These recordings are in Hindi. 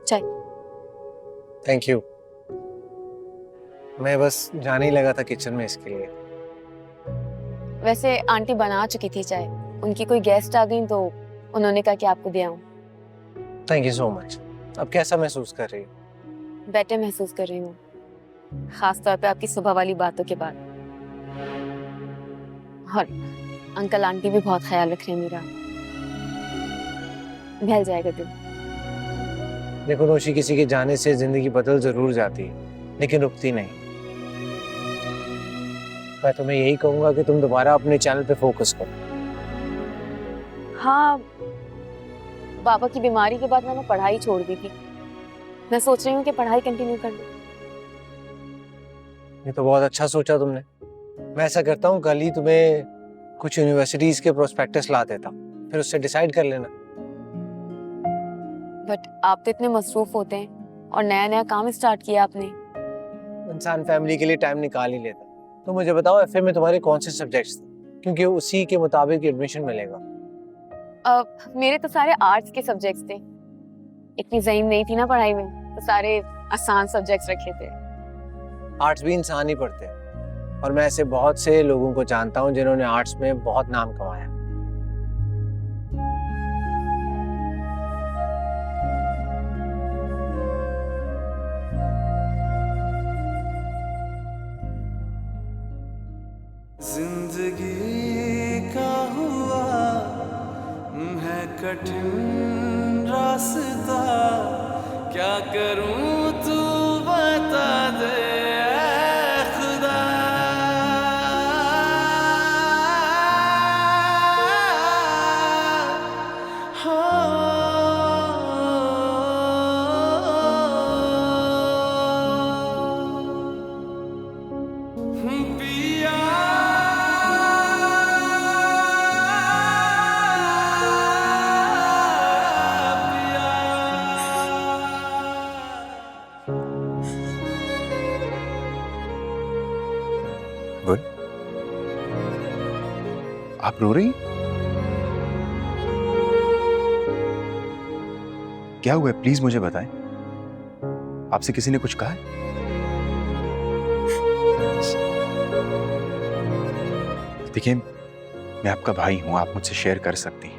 चाय। Thank you. मैं बस जाने ही लगा था किचन में इसके लिए। वैसे आंटी बना चुकी थी चाय, उनकी कोई गेस्ट आ गई तो उन्होंने कहा कि आपको दे आऊं। Thank you so much. अब कैसा महसूस कर रही हो? बेटर महसूस कर रही हूँ, खास तौर पे आपकी सुबह वाली बातों के बाद। और अंकल आंटी भी बहुत ख्याल रख रहे हैं मेरा। बहल जाएगा दिन। देखो रोशी, किसी के जाने से जिंदगी बदल जरूर जाती है लेकिन रुकती नहीं। मैं तुम्हें यही कहूंगा कि तुम दोबारा अपने चैनल पे फोकस करो। हाँ, पापा की बीमारी के बाद मैंने पढ़ाई छोड़ दी थी। मैं सोच रही हूँ कि पढ़ाई कंटिन्यू कर लूं। ये तो बहुत अच्छा सोचा तुमने। मैं ऐसा करता हूँ, कल ही तुम्हें कुछ यूनिवर्सिटीज के प्रोस्पेक्टस ला देता, फिर उससे डिसाइड कर लेना। बट आप तो इतने मसरूफ होते हैं और नया नया काम स्टार्ट किया आपने। इंसान फैमिली के लिए टाइम निकाल ही लेता। तो मुझे बताओ, एफए में तुम्हारे कौन से सब्जेक्ट्स थे, क्योंकि उसी के मुताबिक एडमिशन मिलेगा। मेरे तो सारे आर्ट्स के सब्जेक्ट्स थे। इतनी ज़हीन नहीं थी ना पढ़ाई में, तो सारे आसान सब्जेक्ट्स रखे थे। आर्ट्स भी इंसान ही पढ़ते हैं, और मैं ऐसे बहुत से लोगों को जानता हूँ जिन्होंने आर्ट्स में बहुत नाम कमाया। जिंदगी का हुआ है कठिन रास्ता, क्या करूं तू बता दे ऐ खुदा। पिया गुड। आप रो रही? क्या हुआ है? प्लीज मुझे बताएं। आपसे किसी ने कुछ कहा है? देखिए, मैं आपका भाई हूं, आप मुझसे शेयर कर सकती हैं।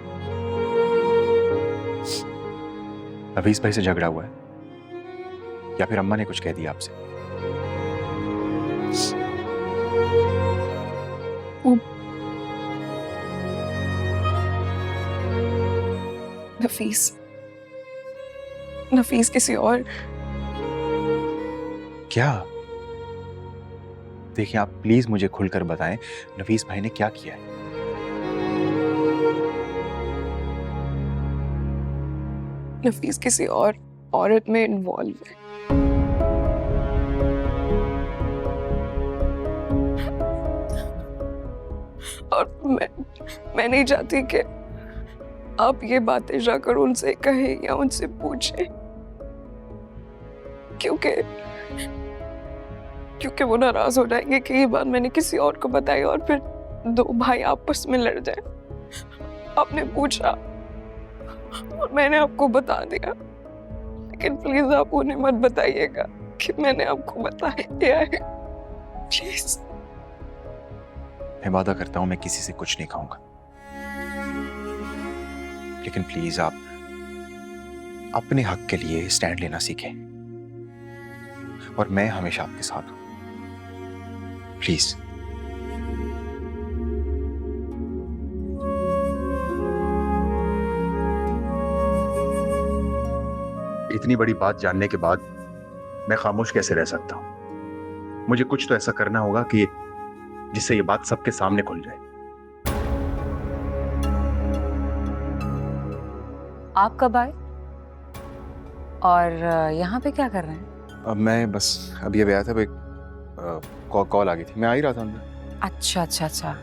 नफीस भाई से झगड़ा हुआ है या फिर अम्मा ने कुछ कह दिया आपसे? नफीस नफीस किसी और। क्या? देखिए, आप प्लीज मुझे खुलकर बताएं, नफीस भाई ने क्या किया है? नफीस किसी और औरत में इन्वॉल्व है। और मैं नहीं चाहती कि आप ये बातें जाकर उनसे कहें या उनसे पूछें, क्योंकि वो नाराज हो जाएंगे कि ये बात मैंने किसी और को बताई और फिर दो भाई आपस में लड़ जाए। आपने पूछा और मैंने आपको बता दिया, लेकिन प्लीज आप उन्हें मत बताइएगा कि मैंने आपको बता दिया है, प्लीज। मैं वादा करता हूं मैं किसी से कुछ नहीं खाऊंगा, लेकिन प्लीज आप अपने हक के लिए स्टैंड लेना सीखें, और मैं हमेशा आपके साथ हूं। प्लीज। इतनी बड़ी बात जानने के बाद मैं खामोश कैसे रह सकता हूं? मुझे कुछ तो ऐसा करना होगा कि जिससे ये बात सबके सामने खुल जाए। आप कब आए और यहाँ पे क्या कर रहे हैं? अब मैं बस अभी आया था, एक कॉल आ गई थी, मैं आ ही रहा था अंदर। अच्छा अच्छा अच्छा।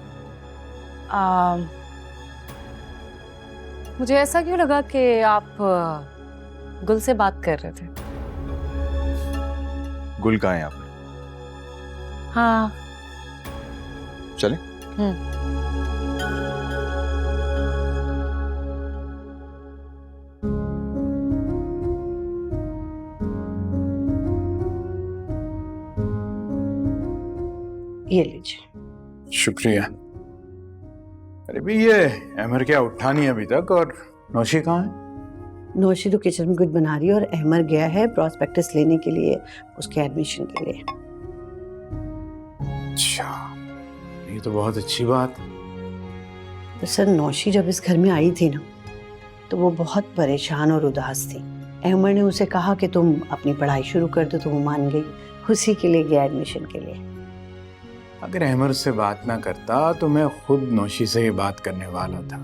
मुझे ऐसा क्यों लगा कि आप गुल से बात कर रहे थे? गुल कहाँ है आप? हाँ। चले? ये लीजिए। शुक्रिया। अरे भी ये अमर क्या उठा नहीं अभी तक, और नौशी कहाँ है? नौशी तो किचन में कुछ बना रही है और अहमर गया है प्रॉस्पेक्टस लेने के लिए, उसके एडमिशन के लिए। अच्छा, ये तो बहुत अच्छी बात। तो सर नौशी जब इस घर में आई थी ना, तो वो बहुत परेशान और उदास थी। अहमर ने उसे कहा कि तुम अपनी पढ़ाई शुरू कर दो, तो वो मान गई, उसी के लिए गया एडमिशन के लिए। अगर अहमर से बात ना करता तो मैं खुद नौशी से ये बात करने वाला था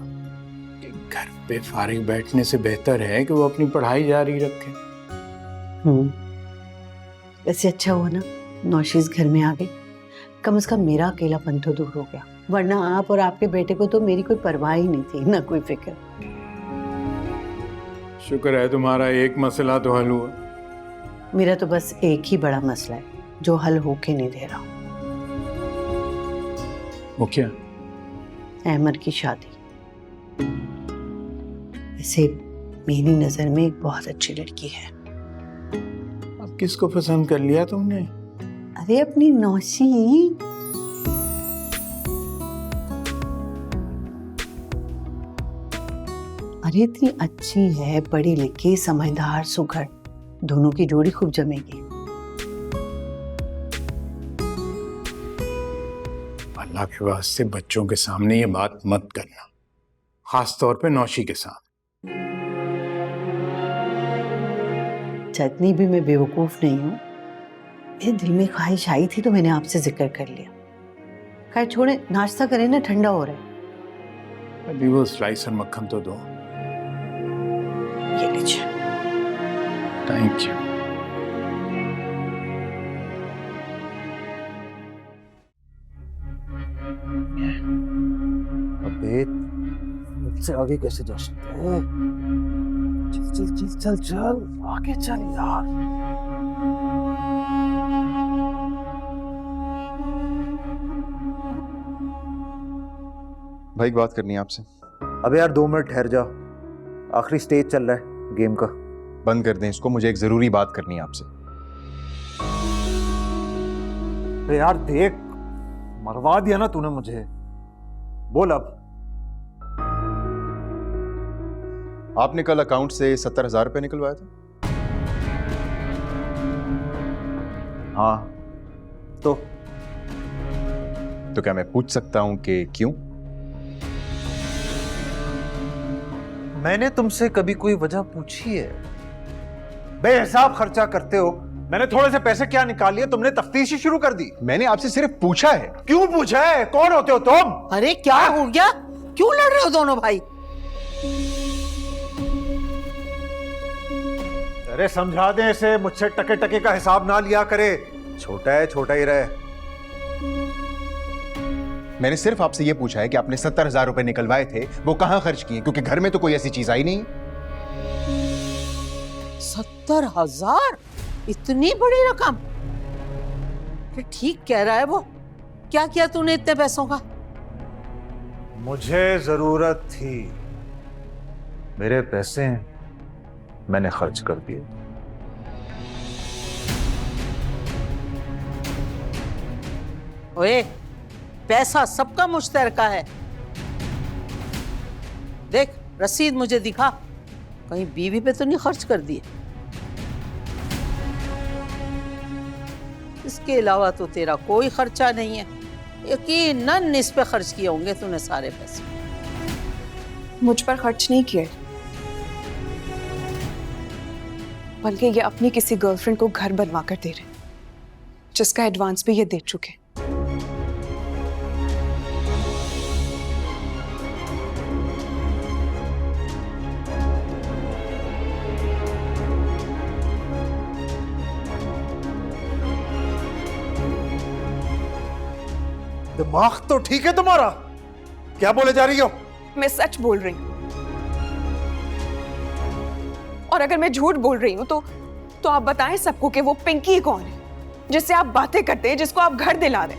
कि घर पे फारिग बैठने से बेहतर है कि वो अपनी पढ़ाई जारी रखे। वैसे अच्छा हुआ ना नौशी इस घर में आ गई, कम से कम मेरा अकेलापन तो दूर हो गया, वरना आप और आपके बेटे को तो मेरी कोई परवाह ही नहीं थी, ना कोई फिक्र। शुक्र है तुम्हारा एक मसला तो हल हुआ। मेरा तो बस एक ही बड़ा मसला है जो हल होके नहीं दे रहा। वो क्या? अहमर की शादी। वैसे मेरी नजर में एक बहुत अच्छी लड़की है। अब किसको पसंद कर लिया तुमने? अरे अपनी नौशी। अरे इतनी अच्छी है, पढ़ी लिखी, समझदार, सुघड़, दोनों की जोड़ी खूब जमेगी। अल्लाह के वास्ते बच्चों के सामने ये बात मत करना, खास तौर पे नौशी के साथ। जितनी भी मैं बेवकूफ नहीं हूँ, मेरे दिल में ख्वाहिश आई थी तो मैंने आपसे जिक्र कर लिया। खैर छोड़े, नाश्ता करें ना, ठंडा हो रहा है। अभी वो स्लाइस और मक्खन तो दो। ये लीजिए। Thank you. अबे मुझसे आगे कैसे जा सकते हैं? चल चल चल चल चल आगे चल यार। भाई एक बात करनी है आपसे। अबे यार 2 मिनट ठहर जा, आखिरी स्टेज चल रहा है गेम का। बंद कर दें इसको, मुझे एक जरूरी बात करनी है आपसे। अरे यार देख, मरवा दिया ना तूने मुझे, बोल अब। आपने कल अकाउंट से 70,000 रुपए निकलवाया था? हाँ तो क्या मैं पूछ सकता हूं कि क्यों? मैंने तुमसे कभी कोई वजह पूछी है? बेहिसाब खर्चा करते हो। मैंने थोड़े से पैसे क्या निकाल लिए, तुमने तफ्तीश ही शुरू कर दी। मैंने आपसे सिर्फ पूछा है। क्यों पूछा है? कौन होते हो तुम? अरे क्या हो गया, क्यों लड़ रहे हो दोनों भाई? अरे समझा दे इसे, मुझसे टके टके का हिसाब ना लिया करे, छोटा है छोटा ही रहे। मैंने सिर्फ आपसे यह पूछा है कि आपने 70,000 रुपए निकलवाए थे, वो कहां खर्च किए, क्योंकि घर में तो कोई ऐसी चीज आई नहीं। 70,000? इतनी बड़ी रकम? ठीक कह रहा है वो। क्या किया तूने इतने पैसों का? मुझे जरूरत थी, मेरे पैसे हैं, मैंने खर्च कर दिए। ओए, पैसा सबका मुश्तरका है। देख रसीद मुझे दिखा, कहीं बीवी पे तो नहीं खर्च कर दिए? इसके अलावा तो तेरा कोई खर्चा नहीं है। यकीनन इस पे खर्च किए होंगे तूने सारे पैसे। मुझ पर खर्च नहीं किए, बल्कि ये अपनी किसी गर्लफ्रेंड को घर बनवा कर दे रहे, जिसका एडवांस भी ये दे चुके। दिमाग तो ठीक है तुम्हारा? क्या बोले जा रही हो? मैं सच बोल रही हूँ, और अगर मैं झूठ बोल रही हूँ तो आप बताएं सबको कि वो पिंकी कौन है, जिससे आप बातें करते हैं, जिसको आप घर दिला दें।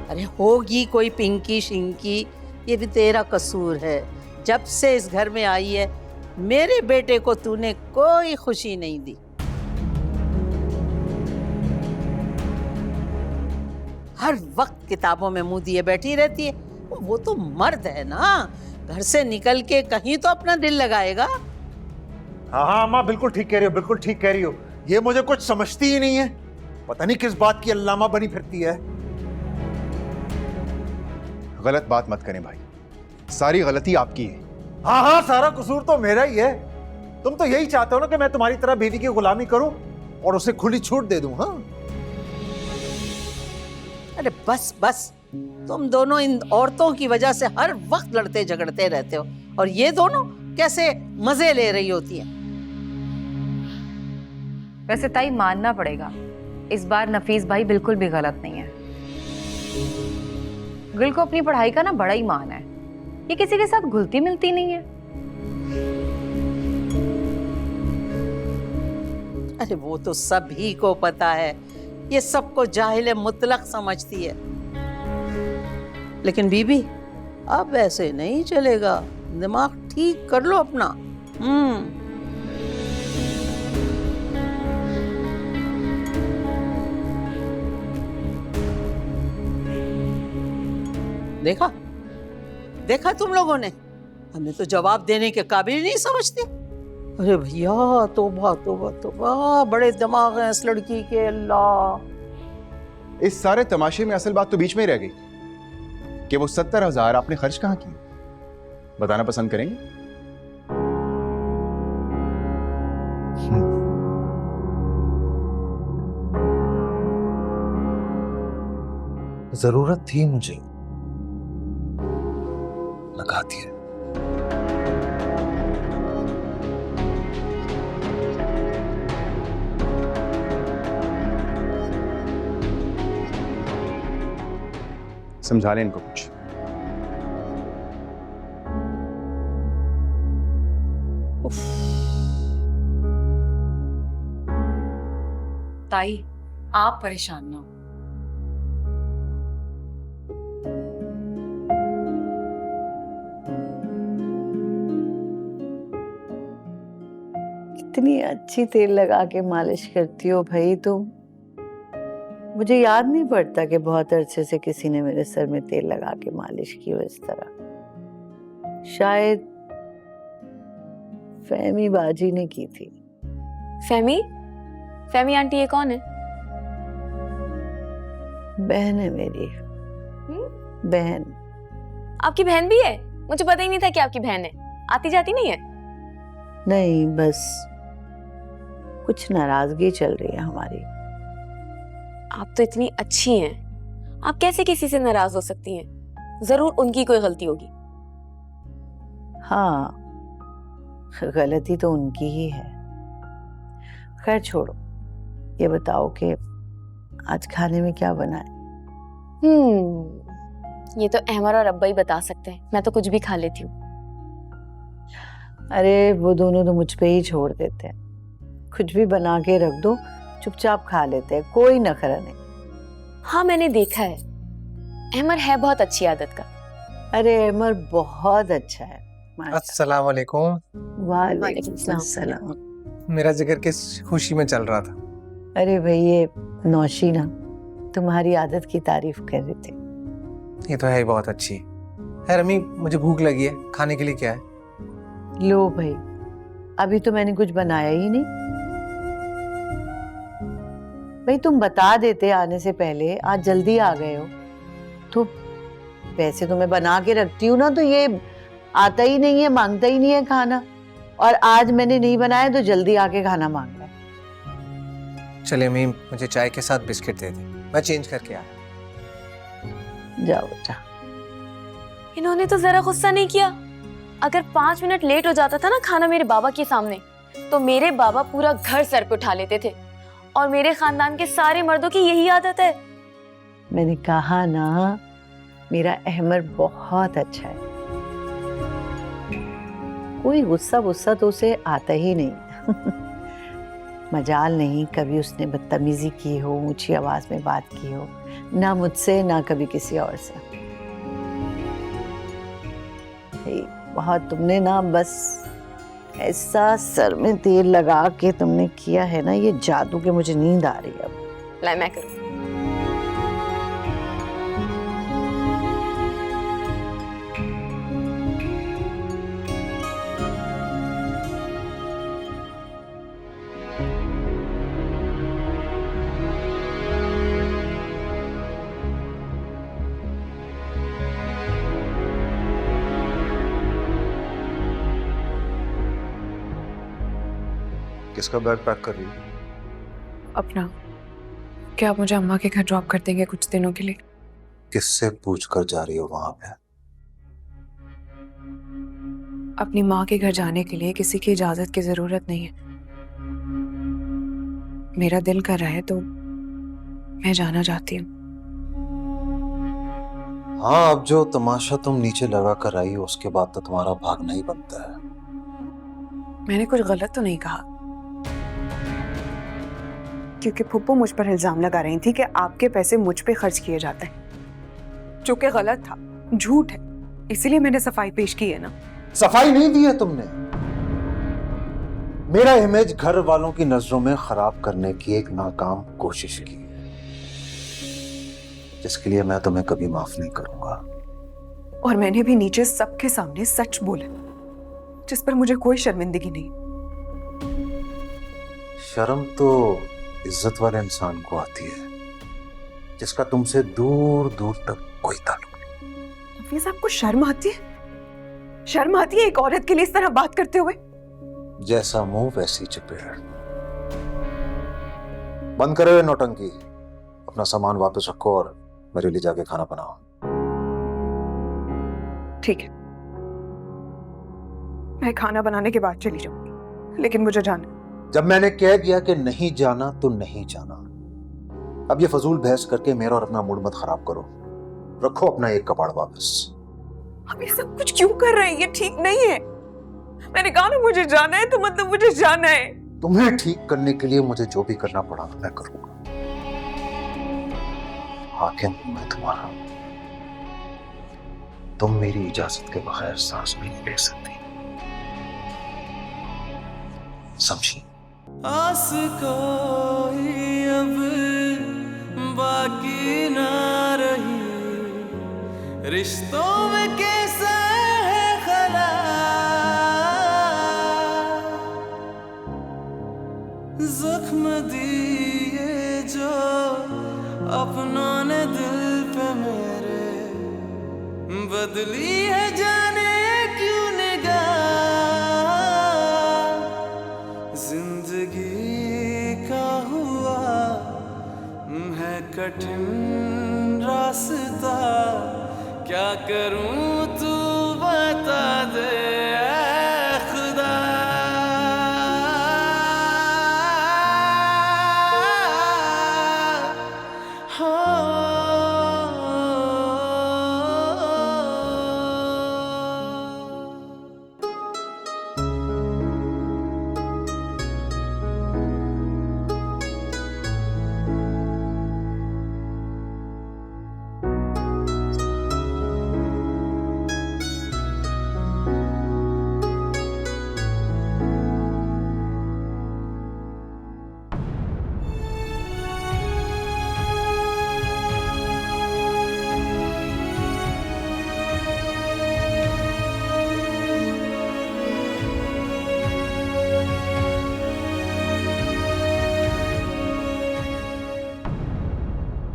अरे होगी कोई पिंकी शिंकी, ये भी तेरा कसूर है। जब से इस घर में आई है, मेरे बेटे को तूने कोई खुशी नहीं दी। हर वक्त किताबों में मुंह दिए बैठी रहती है। वो तो मर्द है ना, घर से निकल के कहीं तो अपना दिल लगाएगा। हाँ हाँ अम्मा, बिल्कुल ठीक कह रही हो, बिल्कुल ठीक कह रही हो। ये मुझे कुछ समझती ही नहीं है, पता नहीं किस बात की अल्लामा बनी फिरती है। गलत बात मत करें भाई, सारी गलती आपकी है। हाँ हाँ, सारा कसूर तो मेरा ही है। तुम तो यही चाहते हो ना कि मैं तुम्हारी तरह बीवी की गुलामी करूं और उसे खुली छूट दे दूं। हाँ अरे बस बस, तुम दोनों इन औरतों की वजह से हर वक्त लड़ते झगड़ते रहते हो, और ये दोनों कैसे मजे ले रही होती हैं। वैसे ताई मानना पड़ेगा, इस बार नफीस भाई बिल्कुल भी गलत नहीं है। गुल को अपनी पढ़ाई का ना बड़ा ही मान है, ये किसी के साथ घुलती मिलती नहीं है। अरे वो तो सभी को पता है, ये सबको जाहिल मुतलक समझती है। लेकिन बीबी, अब ऐसे नहीं चलेगा, दिमाग ठीक कर लो अपना। देखा देखा तुम लोगों ने, हमें तो जवाब देने के काबिल ही नहीं समझते। अरे भैया, तौबा तौबा तौबा, बड़े दिमाग हैं इस लड़की के। अल्लाह, इस सारे तमाशे में असल बात तो बीच में ही रह गई कि वो 70,000 आपने खर्च कहाँ किए, बताना पसंद करेंगे? जरूरत थी मुझे, लगा दिया। समझा लें इनको कुछ। ताई आप परेशान ना हो, कितनी अच्छी तेल लगा के मालिश करती हो भाई तुम। मुझे याद नहीं पड़ता कि बहुत अरसे से किसी ने मेरे सर में तेल लगा के मालिश की हो इस तरह। शायद फहमी बाजी ने की थी। फहमी? फहमी आंटी ये कौन है? बहन है मेरी। बहन। आपकी बहन भी है? मुझे पता ही नहीं था कि आपकी बहन है। आती जाती नहीं है? नहीं, बस कुछ नाराजगी चल रही है हमारी। आप तो इतनी अच्छी हैं, आप कैसे किसी से नाराज हो सकती हैं? जरूर उनकी कोई गलती होगी। हाँ, गलती तो उनकी ही है। खैर छोड़ो, ये बताओ कि आज खाने में क्या बना है? ये तो अहमर और अब्बा ही बता सकते हैं, मैं तो कुछ भी खा लेती हूँ। अरे वो दोनों तो मुझ पे ही छोड़ देते हैं, कुछ भी बना के रख दो चुपचाप खा लेते हैं, कोई नखरा नहीं। हाँ मैंने देखा है, अहमर है बहुत अच्छी आदत का। अरे अहमर बहुत अच्छा है। अस्सलाम वालेकुम। वालेकुम सलाम। मेरा जिक्र किस खुशी में चल रहा था? अरे भाई ये नौशी ना तुम्हारी आदत की तारीफ कर रहे थे। ये तो है ही बहुत अच्छी। है रमी, मुझे भूख लगी है, खाने के लिए क्या है? लो भाई, अभी तो मैंने कुछ बनाया ही नहीं। भाई तुम बता देते आने से पहले, आज जल्दी आ गए हो। तो वैसे तो मैं बना के रखती हूँ ना, तो ये आता ही नहीं है, मांगता ही नहीं है खाना, और आज मैंने नहीं बनाया तो जल्दी आके खाना मांग रहा है। चले अम्मी, मुझे चाय के साथ बिस्किट दे दे, मैं चेंज करके आया। जाओ बेटा। इन्होंने तो जरा गुस्सा नहीं किया। अगर 5 मिनट लेट हो जाता था ना खाना मेरे बाबा के सामने, तो मेरे बाबा पूरा घर सर पे उठा लेते थे, और मेरे खानदान के सारे मर्दों की यही आदत है। मैंने कहा ना, मेरा अहमर बहुत अच्छा है, कोई गुस्सा गुस्सा तो उसे आता ही नहीं। मजाल नहीं कभी उसने बदतमीजी की हो, ऊंची आवाज में बात की हो, ना मुझसे ना कभी किसी और से। बहुत तुमने ना बस ऐसा सर में तेल लगा के तुमने किया है ना, ये जादू के मुझे नींद आ रही है अब। लाई मैं करूं। किसका बैग पैक कर रही है? अपना। क्या आप मुझे अम्मा के घर ड्रॉप कर देंगे कुछ दिनों के लिए? किससे पूछ कर जा रही हो वहां पे? अपनी माँ के घर जाने के लिए किसी की इजाजत की जरूरत नहीं है। मेरा दिल कर रहा है तो मैं जाना चाहती हूँ। हाँ, अब जो तमाशा तुम नीचे लगा कर आई हो उसके बाद तो तुम्हारा भागना ही बनता है। मैंने कुछ गलत तो नहीं कहा, क्योंकि फुप्पो मुझ पर इल्जाम लगा रही थी कि आपके पैसे मुझ पे खर्च किए जाते हैं, जो कि गलत था, झूठ है। इसीलिए मैंने सफाई पेश की है ना। सफाई नहीं दी है तुमने। मेरा इमेज घर वालों की नजरों में खराब करने की एक नाकाम कोशिश की है, जिसके लिए मैं तुम्हें कभी माफ नहीं करूंगा। और मैंने भी नीचे सबके सामने सच बोला, जिस पर मुझे कोई शर्मिंदगी नहीं। शर्म तो इज्जत वाले इंसान को आती है, जिसका तुमसे दूर दूर तक कोई ताल्लुक नहीं। नफीस, आपको शर्म आती है? शर्म आती है एक औरत के लिए इस तरह बात करते हुए? जैसा मुंह वैसी चपेड़। बंद करो ये नौटंकी। अपना सामान वापस रखो और मेरे लिए जाके खाना बनाओ। ठीक है, मैं खाना बनाने के बाद चली जाऊंगी, लेकिन मुझे जाना है। जब मैंने कह दिया कि नहीं जाना तो नहीं जाना। अब ये फजूल बहस करके मेरा और अपना मूड मत खराब करो। रखो अपना एक कपड़ा वापस। आप ये सब कुछ क्यों कर रहे हैं? ये ठीक नहीं है। मैंने कहा ना मुझे जाना है, तो मतलब मुझे जाना है। तुम्हें ठीक करने के लिए मुझे जो भी करना पड़ा मैं करूंगा। हाकिम मैं तुम्हारा। तुम मेरी इजाजत के बगैर सांस भी नहीं ले सकती, समझी? आस कोई अब बाकी ना रही, रिश्तों में कैसा है खला, जख्म दिए जो अपनों ने दिल पे मेरे, बदली है जाने क्यों निगाह। जिंदगी का हुआ है कठिन रास्ता, क्या करूं तू बता दे ऐ खुदा।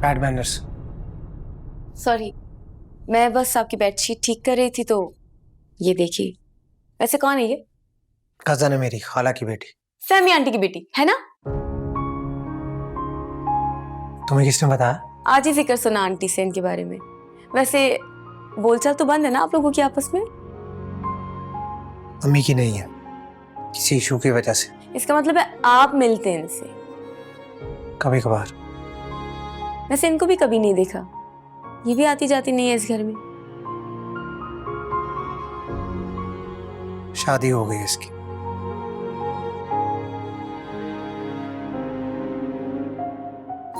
Bad manners. सॉरी, मैं बस आपकी बेडशीट ठीक कर रही थी तो ये देखिए। वैसे कौन है ये? कजन है मेरी, खाला की बेटी। सैमी आंटी की बेटी है ना? तुम्हें किसने बताया? आज ही जिक्र सुना आंटी से इनके बारे में। वैसे बोलचाल तो बंद है ना आप लोगों की आपस में? अम्मी की नहीं है, किसी इशू की वजह से। इसका मतलब है आप मिलते हैं इनसे? कभी कभार। वैसे इनको भी कभी नहीं देखा, ये भी आती जाती नहीं है इस घर में। शादी हो गई इसकी।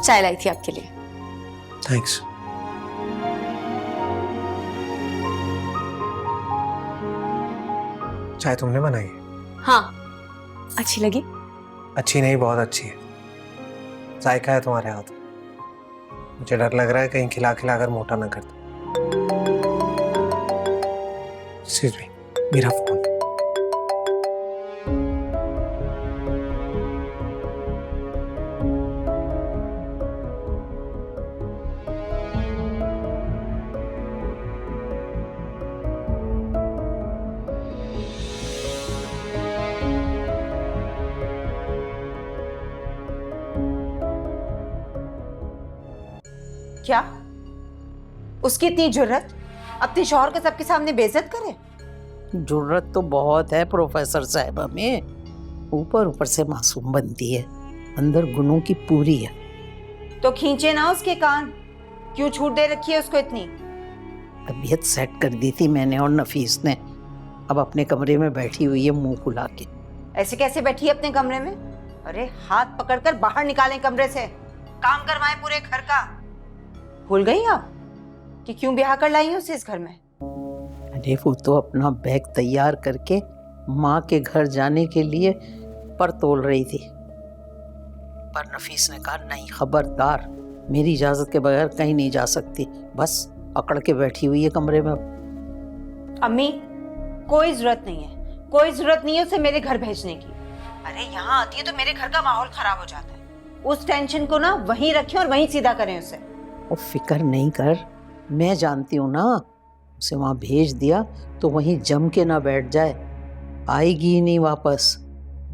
चाय लाई थी आपके लिए। थैंक्स। चाय तुमने बनाई है? हाँ, अच्छी लगी? अच्छी नहीं, बहुत अच्छी है। जायका है तुम्हारे हाथ। मुझे डर लग रहा है कहीं खिला खिला कर मोटा ना कर दो। एक्सक्यूज मी, मेरा फोन। क्या? उसकी इतनी जुर्रत अपने शौहर को सबके सामने बेइज्जत करे? जरूरत तो बहुत है प्रोफेसर साहिबा में, ऊपर से मासूम बनती है, अंदर गुनों की पूरी है। तो खींचे ना उसके कान, क्यों छूट दे रखी है उसको इतनी? तबीयत सेट कर दी थी मैंने और नफीस ने, अब अपने कमरे में बैठी हुई है मुंह फुला के। ऐसे कैसे बैठी है अपने कमरे में? अरे हाथ पकड़कर बाहर निकालें कमरे से, काम करवाएं पूरे घर का। भूल गई आप कि क्यों ब्याह कर लाई है उसे इस घर में? अरे वो तो अपना बैग तैयार करके माँ के घर जाने के लिए पर तोल रही थी, पर नफीस ने कहा नहीं, खबरदार, मेरी इजाजत के बगैर कहीं नहीं जा सकती। बस अकड़ के बैठी हुई है कमरे में। अम्मी, कोई जरूरत नहीं है, कोई जरूरत नहीं है उसे मेरे घर भेजने की। अरे यहाँ आती है तो मेरे घर का माहौल खराब हो जाता है। उस टेंशन को ना वहीं रखें और वहीं सीधा करें उसे। वो फिक्र नहीं कर, मैं जानती हूँ ना, उसे वहाँ भेज दिया तो वहीं जम के ना बैठ जाए, आएगी ही नहीं वापस।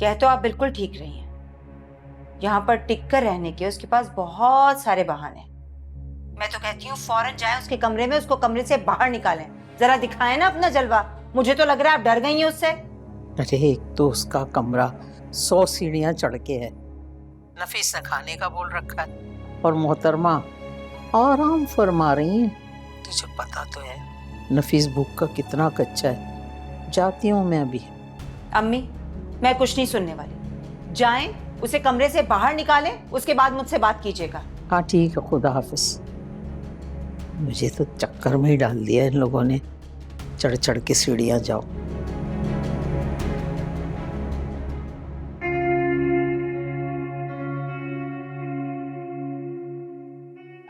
कह तो आप बिल्कुल ठीक रही हैं, यहाँ पर टिक कर रहने के उसके पास बहुत सारे बहाने। मैं तो कहती हूँ फौरन जाए उसके कमरे में, उसको कमरे से बाहर निकालें, जरा दिखाएं ना अपना जलवा। मुझे तो लग रहा है आप डर गई हैं उससे। अरे एक तो उसका कमरा 100 सीढ़ियाँ चढ़ के है, नफीस ने खाने का बोल रखा है, और मोहतरमा आराम फरमा रही है। तुझे पता तो है नफीस भूख का कितना कच्चा है। जाती हूँ मैं अभी। अम्मी, मैं कुछ नहीं सुनने वाली, जाएं उसे कमरे से बाहर निकालें, उसके बाद मुझसे बात कीजिएगा। हाँ ठीक है, खुदा हाफिज। मुझे तो चक्कर में ही डाल दिया इन लोगों ने, चढ़ चढ़ के सीढ़ियाँ जाओ।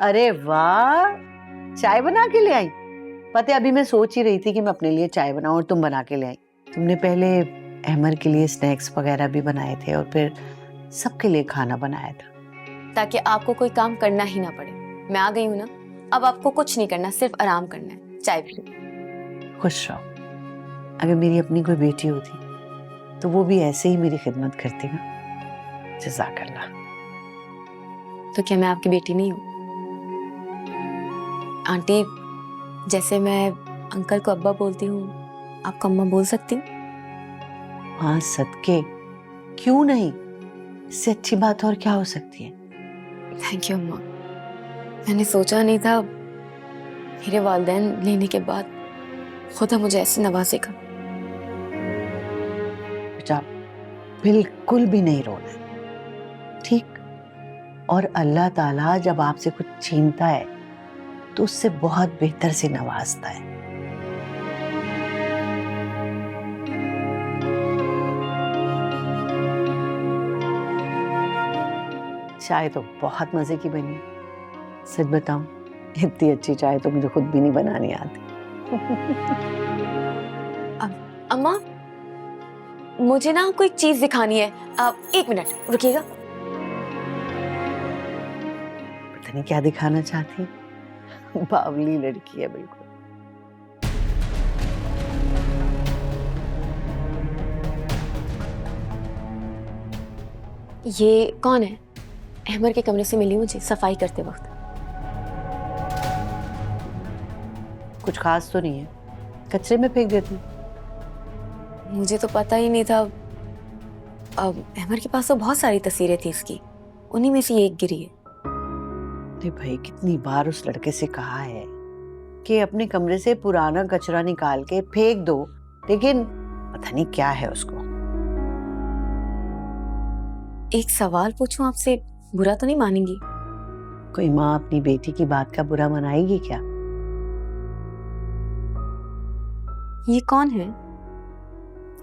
अरे वाह, चाय बना के ले आई? पता है अभी मैं सोच ही रही थी कि मैं अपने लिए चाय बनाऊं और तुम बना के ले आई। तुमने पहले अहमर के लिए स्नैक्स वगैरह भी बनाए थे और फिर सबके लिए खाना बनाया था, ताकि आपको कोई काम करना ही ना पड़े। मैं आ गई हूँ ना, अब आपको कुछ नहीं करना, सिर्फ आराम करना है। चाय पी लो। खुश रहो। अगर मेरी अपनी कोई बेटी होती तो वो भी ऐसे ही मेरी खिदमत करती ना। जज़ाकल्लाह। तो क्या मैं आपकी बेटी नहीं हूँ? आंटी, जैसे मैं अंकल को अब्बा बोलती हूँ, आपको अम्मा बोल सकती हूँ? हाँ सदके, क्यों नहीं, इससे अच्छी बात और क्या हो सकती है। थैंक यू अम्मा। मैंने सोचा नहीं था मेरे वालिदैन लेने के बाद खुदा मुझे ऐसे नवाजेगा। बेटा बिल्कुल भी नहीं रोना है, ठीक? और अल्लाह ताला जब आपसे कुछ छीनता है तो उससे बहुत बेहतर से नवाजता है। चाय तो बहुत मजे की बनी, सच बताऊं इतनी अच्छी चाय तो मुझे खुद भी नहीं बनानी आती। अम्मा, मुझे ना कोई चीज दिखानी है, आप 1 मिनट रुकिएगा। पता नहीं क्या दिखाना चाहती है, बावली लड़की है बिल्कुल। ये कौन है? अहमर के कमरे से मिली मुझे सफाई करते वक्त। कुछ खास तो नहीं है, कचरे में फेंक देती। मुझे तो पता ही नहीं था। अब अहमर के पास तो बहुत सारी तस्वीरें थी इसकी, उन्हीं में से एक गिरी है। अरे भाई, कितनी बार उस लड़के से कहा है कि अपने कमरे से पुराना कचरा निकाल के फेंक दो, लेकिन पता नहीं क्या है उसको। एक सवाल पूछूं आपसे, बुरा तो नहीं मानेंगी? कोई माँ अपनी बेटी की बात का बुरा मनाएगी क्या? ये कौन है?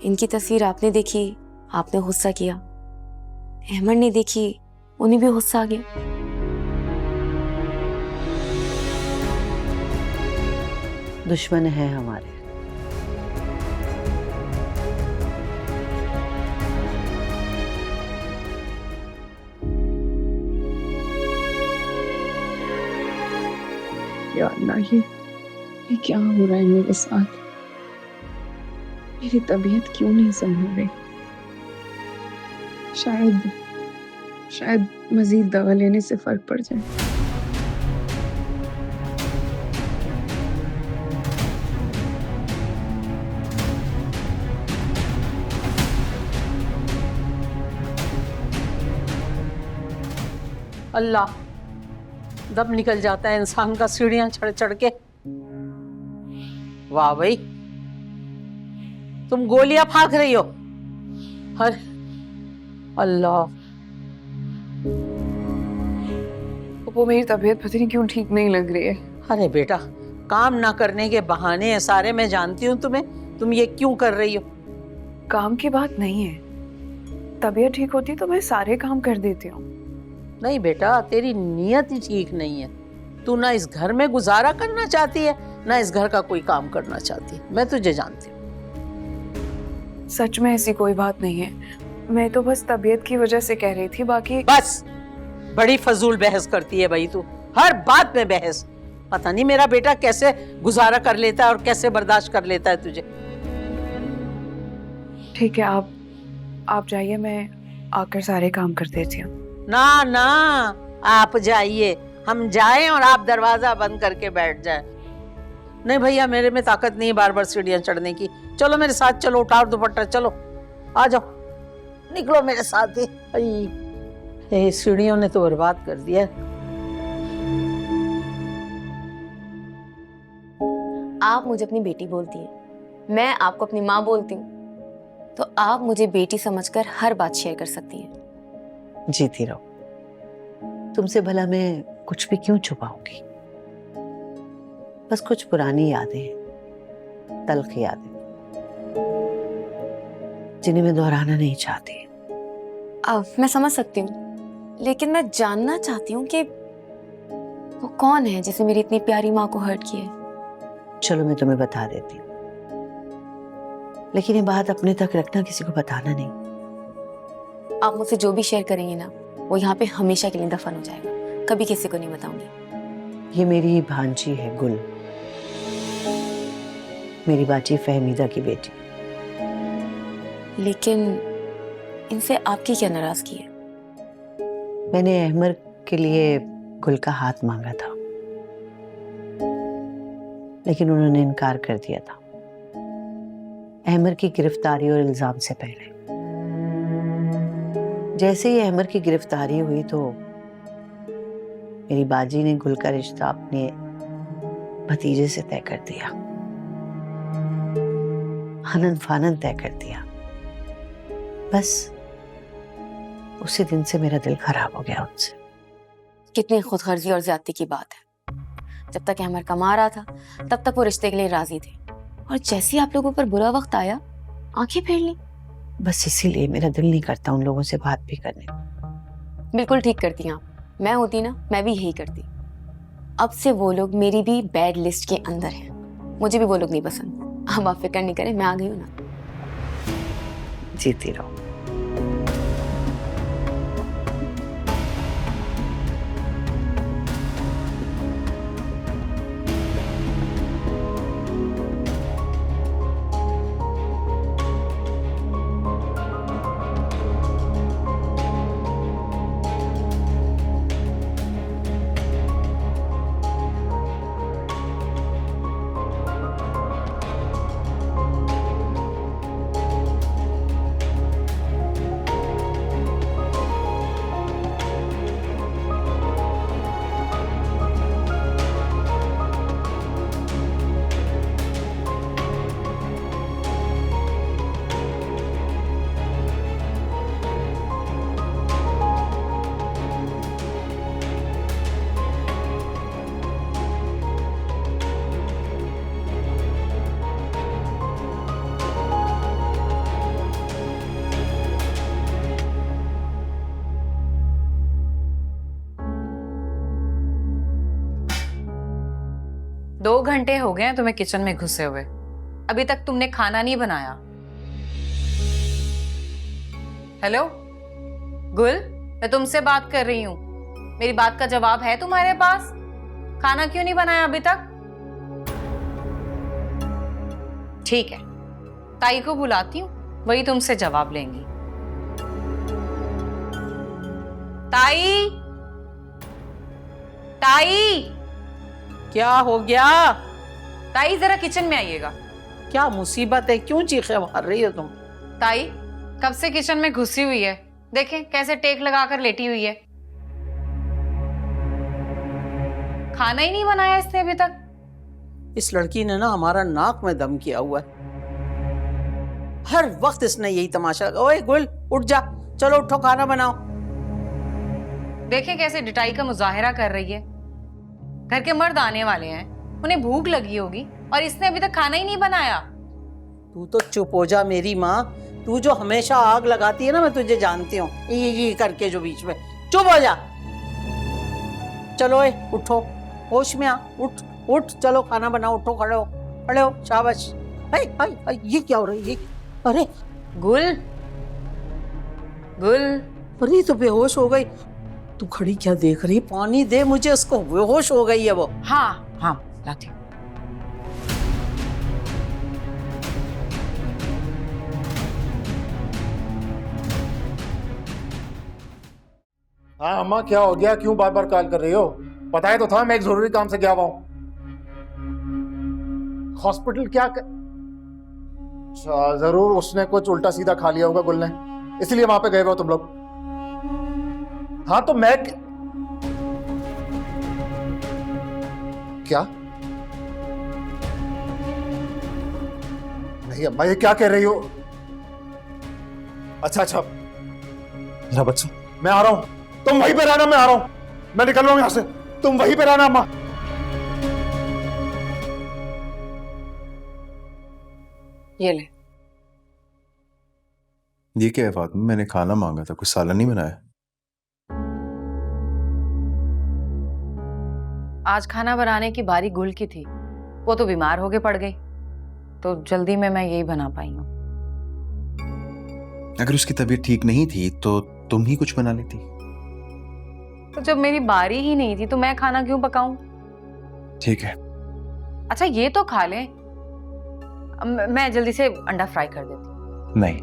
इनकी तस्वीर आपने देखी, आपने गुस्सा किया। अहमर ने देखी, उन्हें भी गुस्सा आ गया। दुश्मन है हमारे। या अल्लाह, ये क्या हो रहा है मेरे साथ? मेरी तबीयत क्यों नहीं संभल रही? शायद मजीद दवा लेने से फर्क पड़ जाए। अल्लाह, दम निकल जाता है इंसान का सीढ़ियां चढ़ चढ़ के। वाह भाई, तुम गोलियां फाक रही हो। अरे अल्लाह, वो मेरी तबीयत पता नहीं क्यों ठीक नहीं लग रही है। अरे बेटा, काम ना करने के बहाने हैं सारे, मैं जानती हूँ तुम्हें, तुम ये क्यों कर रही हो? काम की बात नहीं है, तबीयत ठीक होती तो मैं सारे काम कर देती हूँ। नहीं बेटा, तेरी नीयत ही ठीक नहीं है। तू ना इस घर में गुजारा करना चाहती है, ना इस घर का कोई काम करना चाहती है। मैं तुझे जानती हूँ। सच में ऐसी कोई बात नहीं है, मैं तो बस तबीयत की वजह से कह रही थी, बाकी बस बड़ी फजूल बहस करती है भाई तू, हर बात में बहस। पता नहीं मेरा बेटा कैसे गुजारा कर लेता है और कैसे बर्दाश्त कर लेता है तुझे। ठीक है, आप जाइए, मैं आकर सारे काम कर देती हूँ। ना ना, आप जाइए, हम जाएं और आप दरवाजा बंद करके बैठ जाएं। नहीं भैया, मेरे में ताकत नहीं है बार बार सीढ़ियां चढ़ने की। चलो मेरे साथ चलो, उठाओ दुपट्टा, चलो आ जाओ, निकलो मेरे साथ ही। ये सीढ़ियों ने तो बर्बाद कर दिया। आप मुझे अपनी बेटी बोलती हैं, मैं आपको अपनी माँ बोलती हूँ, तो आप मुझे बेटी समझकर हर बात शेयर कर सकती हैं। जीती रहो, तुमसे भला मैं कुछ भी क्यों छुपाऊंगी? बस कुछ पुरानी यादें, तल्ख यादें, जिन्हें मैं दोहराना नहीं चाहती। अब मैं समझ सकती हूँ, लेकिन मैं जानना चाहती हूँ कि वो कौन है जिसे मेरी इतनी प्यारी माँ को हर्ट किया है। चलो मैं तुम्हें बता देती हूँ, लेकिन ये बात अपने तक रखना, किसी को बताना नहीं। आप मुझसे जो भी शेयर करेंगे ना, वो यहाँ पे हमेशा के लिए दफन हो जाएगा, कभी किसी को नहीं बताऊंगी। ये मेरी भांजी है गुल, मेरी बाची फहमीदा की बेटी। लेकिन इनसे आपकी क्या नाराजगी है? मैंने अहमर के लिए गुल का हाथ मांगा था, लेकिन उन्होंने इनकार कर दिया था, अहमर की गिरफ्तारी और इल्जाम से पहले। जैसे ही अहमर की गिरफ्तारी हुई तो मेरी बाजी ने गुल का रिश्ता अपने भतीजे से तय कर दिया, हनन फानन तय कर दिया। बस उसी दिन से मेरा दिल खराब हो गया उनसे। कितनी खुदगर्जी और ज्यादती की बात है। जब तक अहमर कमा रहा था तब तक वो रिश्ते के लिए राजी थे, और जैसे ही आप लोगों पर बुरा वक्त आया, आंखें फेर ली। बस इसीलिए मेरा दिल नहीं करता उन लोगों से बात भी करने को। बिल्कुल ठीक करती हैं आप। मैं होती ना, मैं भी यही करती। अब से वो लोग मेरी भी बैड लिस्ट के अंदर हैं। मुझे भी वो लोग नहीं पसंद। अब आप फिक्र नहीं करें, मैं आ गई हूँ ना। जीती रहो। दो घंटे हो गए हैं तुम्हें किचन में घुसे हुए, अभी तक तुमने खाना नहीं बनाया। हेलो गुल, मैं तुमसे बात कर रही हूँ, मेरी बात का जवाब है तुम्हारे पास? खाना क्यों नहीं बनाया अभी तक? ठीक है, ताई को बुलाती हूँ, वही तुमसे जवाब लेंगी। ताई, ताई, क्या हो गया? ताई जरा किचन में आइएगा। क्या मुसीबत है, क्यों चीखें मार रही हो तुम? ताई कब से किचन में घुसी हुई है, देखें कैसे टेक लगाकर लेटी हुई है। खाना ही नहीं बनाया इसने अभी तक। इस लड़की ने ना हमारा नाक में दम किया हुआ है। हर वक्त इसने यही तमाशा। ओए गुल, उठ जा, चलो उठो, खाना बनाओ। देखिए कैसे डिटाई का मुजाहिरा कर रही है। घर के मर्द आने वाले हैं, उन्हें भूख लगी होगी और इसने अभी तक खाना ही नहीं बनाया। तू तो चुप हो जा मेरी माँ। तू जो हमेशा आग लगाती है ना, मैं तुझे जानती हूँ, ये करके जो बीच में। चुप हो जा। चलो ए, उठो, होश में आ, उठ उठ, चलो खाना बनाओ, उठो, खड़े हो, खड़े हो, शाबाश। हाय हाय हाय, ये क्या हो रहा है ये? अरे गुल, गुल, अरे तो बेहोश हो गई। तू खड़ी क्या देख रही? पानी दे मुझे, उसको, बेहोश हो गई है वो। हाँ हाँ लाती हूँ। हाँ अम्मा, क्या हो गया? क्यों बार बार कॉल कर रही हो? बताया तो था, मैं एक जरूरी काम से गया हुआ हूँ। हॉस्पिटल क्या अच्छा, जरूर उसने कुछ उल्टा सीधा खा लिया होगा गुल ने, इसलिए वहां पे गए हुए हो तुम लोग। हाँ तो मैं क्या? नहीं अम्मा, ये क्या कह रही हो? अच्छा अच्छा, मेरा बच्चा, मैं आ रहा हूं, तुम वहीं पे रहना, मैं आ रहा हूं, मैं निकल रहा हूं यहां से, तुम वहीं पे रहना अम्मा। ये ले। ये क्या है फातिमा, मैंने खाना मांगा था, कुछ सालन नहीं बनाया? आज खाना बनाने की बारी गुल की थी, वो तो बीमार होके पड़ गई, तो जल्दी में मैं यही बना पाई हूँ। अगर उसकी तबीयत ठीक नहीं थी तो तुम ही कुछ बना लेती। तो जब मेरी बारी ही नहीं थी तो मैं खाना क्यों पकाऊं? ठीक है। अच्छा ये तो खा ले, मैं जल्दी से अंडा फ्राई कर देती हूँ। नहीं,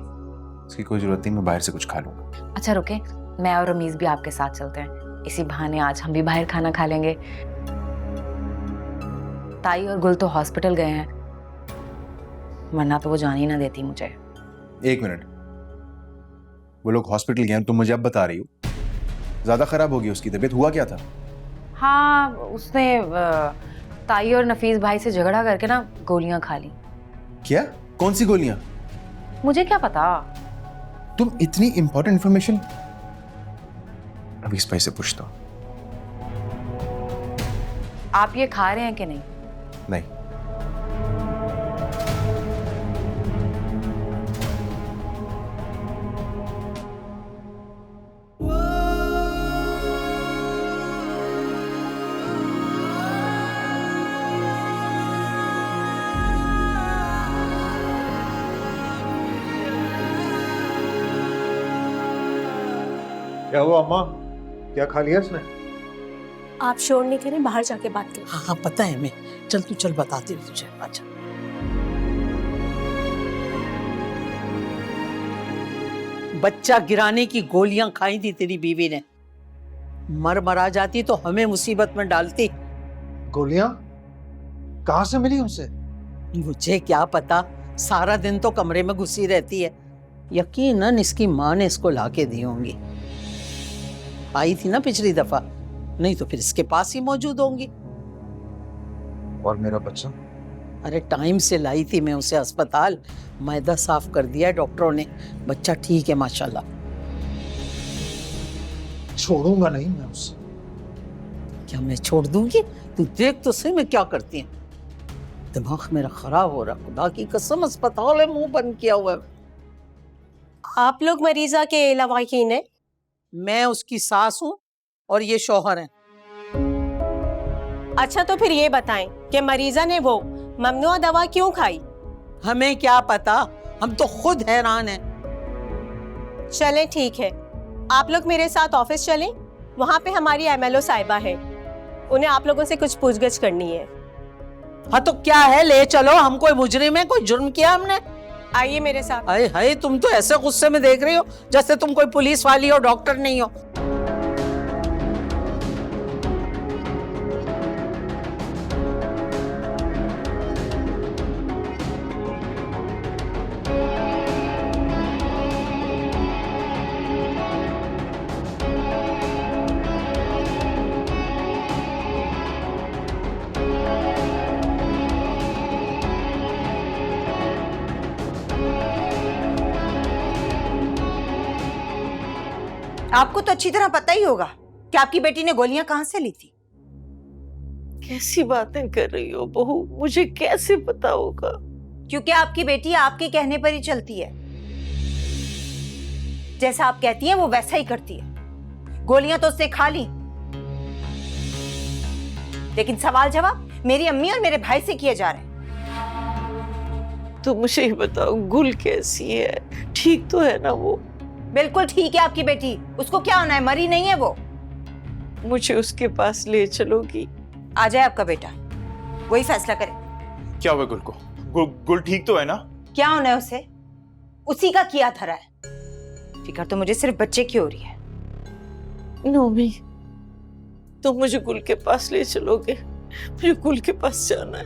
इसकी कोई जरूरत नहीं, मैं बाहर से कुछ खा लूंगा। अच्छा रुके, मैं और रमीज भी आपके साथ चलते हैं, इसी बहाने आज हम भी बाहर खाना खा लेंगे। ताई और गुल तो हॉस्पिटल गए हैं, वरना तो वो जान ही ना देती मुझे। एक मिनट, वो लोग हॉस्पिटल गए, तुम मुझे अब बता रही हो? ज्यादा खराब हो गई उसकी तबीयत? हुआ क्या था? हाँ उसने ताई और नफीस भाई से झगड़ा करके ना गोलियां खा ली। क्या? कौन सी गोलियां? मुझे क्या पता। तुम इतनी इंपॉर्टेंट इंफॉर्मेशन नफीस भाई से पूछता हूं। आप ये खा रहे हैं कि नहीं? नहीं। क्या हुआ अम्मा, क्या खा लिया इसने? आप शोर नहीं करें, बाहर जाके बात करें। हाँ हाँ पता है मैं, चल तू चल, बताती हूँ तुझे। अच्छा बच्चा गिराने की गोलियां खाई थी तेरी बीवी ने, मरा जाती तो हमें मुसीबत में डालती। गोलियां कहाँ से मिली उनसे? मुझे क्या पता, सारा दिन तो कमरे में घुसी रहती है। यकीनन इसकी माँ ने इसको लाके दी होंगी, आई थी ना पिछली दफा, नहीं तो फिर इसके पास ही मौजूद होंगी। और मेरा बच्चा? अरे टाइम से लाई थी मैं उसे अस्पताल, मैदा साफ कर दिया डॉक्टरों ने, बच्चा ठीक है माशाल्लाह। छोड़ूंगा नहीं मैं उसे। क्या मैं छोड़ दूंगी? तू देख तो सही मैं क्या करती है। दिमाग मेरा खराब हो रहा, खुदा की कसम, अस्पताल है, मुंह बंद किया हुआ है। आप लोग मरीजा के लवाकिन है? मैं उसकी सास हूँ और ये शौहर है। अच्छा तो फिर ये बताएं कि मरीजा ने वो ममनुआ दवा क्यों खाई? हमें क्या पता, हम तो खुद हैरान हैं। चलें ठीक है, आप लोग मेरे साथ ऑफिस चलें, वहाँ पे हमारी एमएलओ साहिबा है, उन्हें आप लोगों से कुछ पूछगछ करनी है। हाँ तो क्या है, ले चलो, हम कोई मुजरिम है, कोई जुर्म किया हमने? आइए मेरे साथ। अरे हाय, तुम तो ऐसे गुस्से में देख रही हो जैसे तुम कोई पुलिस वाली हो, डॉक्टर नहीं हो। आपको तो अच्छी तरह पता ही होगा कि आपकी बेटी ने गोलियां कहां से ली थी। कैसी बातें कर रही हो बहू, मुझे कैसे पता होगा? क्योंकि आपकी बेटी आपके कहने पर ही चलती है। जैसा आप कहती हैं वो वैसा ही करती है। गोलियां तो उसने खा ली, लेकिन सवाल जवाब मेरी अम्मी और मेरे भाई से किए जा रहे हैं। तो मुझे ही बताओ, गुल कैसी है? ठीक तो है ना वो? बिल्कुल ठीक है आपकी बेटी। उसको क्या होना है? मरी नहीं है वो। मुझे उसके पास ले चलोगी? आ जाए आपका बेटा, वही फैसला करे। क्या हुआ गुल को? गुल ठीक तो है ना? क्या होना है उसे? उसी का किया धरा है। फिक्र तो मुझे सिर्फ बच्चे की हो रही है। नोमी, तुम मुझे गुल के पास ले चलोगे? मुझे गुल के पास जाना है।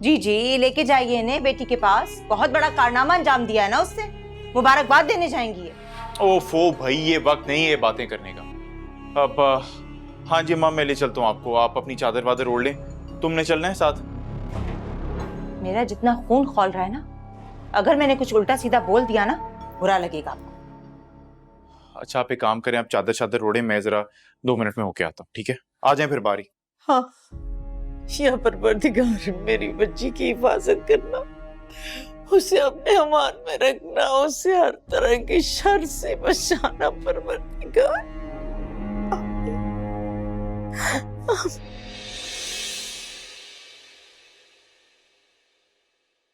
जी जी, लेके जाइए इन्हें बेटी के पास। बहुत बड़ा कारनामा अंजाम दिया है ना उससे, मुबारकबाद देने जाएंगी ये। ओफो भाई, ये वक्त नहीं है बातें करने का। अब हाँ जी माँ, मैं ले चलता हूँ आपको। आप अपनी चादर वादर ओढ़ लें। तुमने चलना है साथ? मेरा जितना खून खौल रहा है ना, अगर मैंने कुछ उल्टा सीधा बोल दिया ना, बुरा लगेगा आपको। अच्छा आप एक काम करें, आप चादर चादर ओढ़े, मैं जरा 2 मिनट में होके आता हूँ, ठीक है? आ जाएं फिर बारी। हाँ, या परवरदिगार, मेरी बच्ची की हिफाजत करना, उसे अपने अमान में रखना, उसे हर तरह की शर से बचाना परवरदिगार।